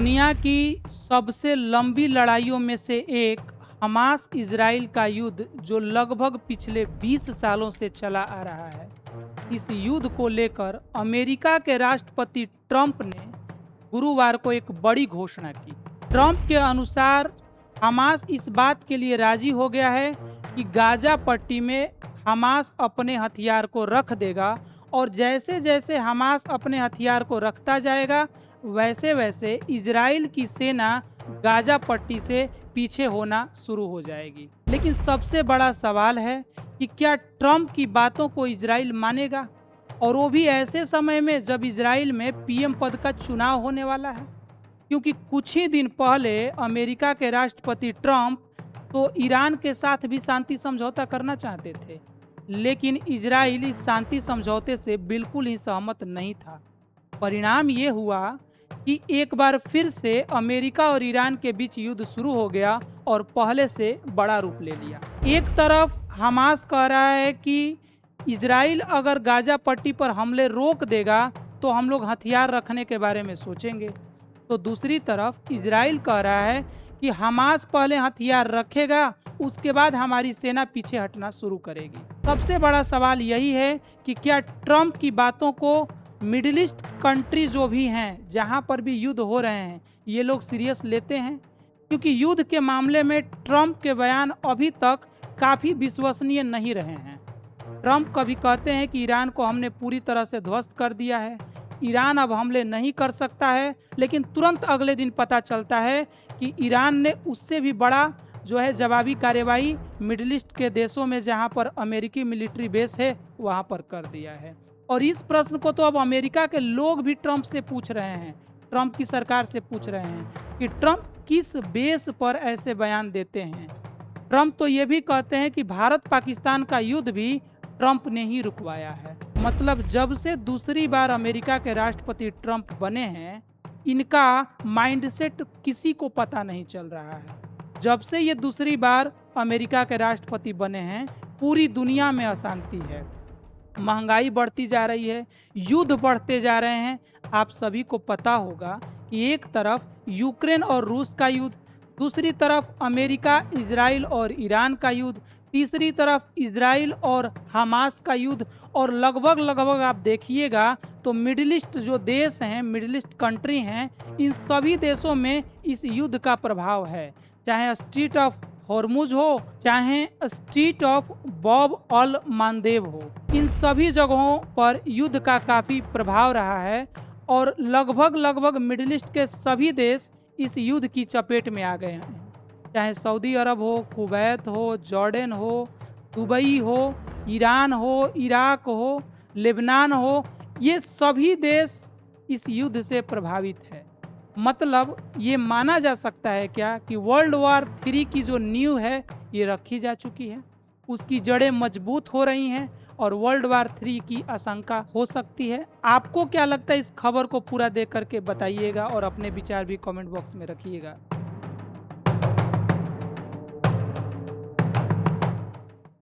दुनिया की सबसे लंबी लड़ाइयों में से एक हमास इजराइल का युद्ध जो लगभग पिछले 20 सालों से चला आ रहा है। इस युद्ध को लेकर अमेरिका के राष्ट्रपति ट्रंप ने गुरुवार को एक बड़ी घोषणा की। ट्रंप के अनुसार हमास इस बात के लिए राजी हो गया है कि गाजा पट्टी में हमास अपने हथियार को रख देगा और जैसे जैसे हमास अपने हथियार को रखता जाएगा वैसे वैसे इजराइल की सेना गाजा पट्टी से पीछे होना शुरू हो जाएगी। लेकिन सबसे बड़ा सवाल है कि क्या ट्रंप की बातों को इजराइल मानेगा, और वो भी ऐसे समय में जब इजराइल में पीएम पद का चुनाव होने वाला है। क्योंकि कुछ ही दिन पहले अमेरिका के राष्ट्रपति ट्रंप तो ईरान के साथ भी शांति समझौता करना चाहते थे, लेकिन इजराइल इस शांति समझौते से बिल्कुल ही सहमत नहीं था। परिणाम ये हुआ कि एक बार फिर से अमेरिका और ईरान के बीच युद्ध शुरू हो गया और पहले से बड़ा रूप ले लिया। एक तरफ हमास कह रहा है कि इजराइल अगर गाजा पट्टी पर हमले रोक देगा तो हम लोग हथियार रखने के बारे में सोचेंगे, तो दूसरी तरफ इजराइल कह रहा है कि हमास पहले हथियार रखेगा उसके बाद हमारी सेना पीछे हटना शुरू करेगी। सबसे बड़ा सवाल यही है कि क्या ट्रंप की बातों को मिडिल ईस्ट कंट्री जो भी हैं जहां पर भी युद्ध हो रहे हैं ये लोग सीरियस लेते हैं। क्योंकि युद्ध के मामले में ट्रंप के बयान अभी तक काफ़ी विश्वसनीय नहीं रहे हैं। ट्रंप कभी कहते हैं कि ईरान को हमने पूरी तरह से ध्वस्त कर दिया है, ईरान अब हमले नहीं कर सकता है, लेकिन तुरंत अगले दिन पता चलता है कि ईरान ने उससे भी बड़ा जो है जवाबी कार्रवाई मिडिल ईस्ट के देशों में जहां पर अमेरिकी मिलिट्री बेस है वहां पर कर दिया है। और इस प्रश्न को तो अब अमेरिका के लोग भी ट्रंप से पूछ रहे हैं, ट्रंप की सरकार से पूछ रहे हैं कि ट्रंप किस बेस पर ऐसे बयान देते हैं। ट्रंप तो ये भी कहते हैं कि भारत पाकिस्तान का युद्ध भी ट्रंप ने ही रुकवाया है। मतलब जब से दूसरी बार अमेरिका के राष्ट्रपति ट्रंप बने हैं इनका माइंडसेट किसी को पता नहीं चल रहा है। जब से ये दूसरी बार अमेरिका के राष्ट्रपति बने हैं पूरी दुनिया में अशांति है, महंगाई बढ़ती जा रही है, युद्ध बढ़ते जा रहे हैं। आप सभी को पता होगा कि एक तरफ यूक्रेन और रूस का युद्ध, दूसरी तरफ अमेरिका, इजराइल और ईरान का युद्ध, तीसरी तरफ इजराइल और हमास का युद्ध, और लगभग आप देखिएगा तो मिडिल ईस्ट जो देश हैं, मिडिल ईस्ट कंट्री हैं, इन सभी देशों में इस युद्ध का प्रभाव है। चाहे स्ट्रीट ऑफ हॉर्मुज हो, चाहे स्ट्रीट ऑफ बॉब अल मानदेव हो, इन सभी जगहों पर युद्ध का काफ़ी प्रभाव रहा है और लगभग मिडिल ईस्ट के सभी देश इस युद्ध की चपेट में आ गए हैं। चाहे सऊदी अरब हो, कुवैत हो, जॉर्डन हो, दुबई हो, ईरान हो, इराक हो, लेबनान हो, ये सभी देश इस युद्ध से प्रभावित है। मतलब ये माना जा सकता है क्या कि वर्ल्ड वॉर 3 की जो नींव है ये रखी जा चुकी है, उसकी जड़ें मजबूत हो रही हैं और वर्ल्ड वॉर 3 की आशंका हो सकती है। आपको क्या लगता है? इस खबर को पूरा देख करके बताइएगा और अपने विचार भी कमेंट बॉक्स में रखिएगा।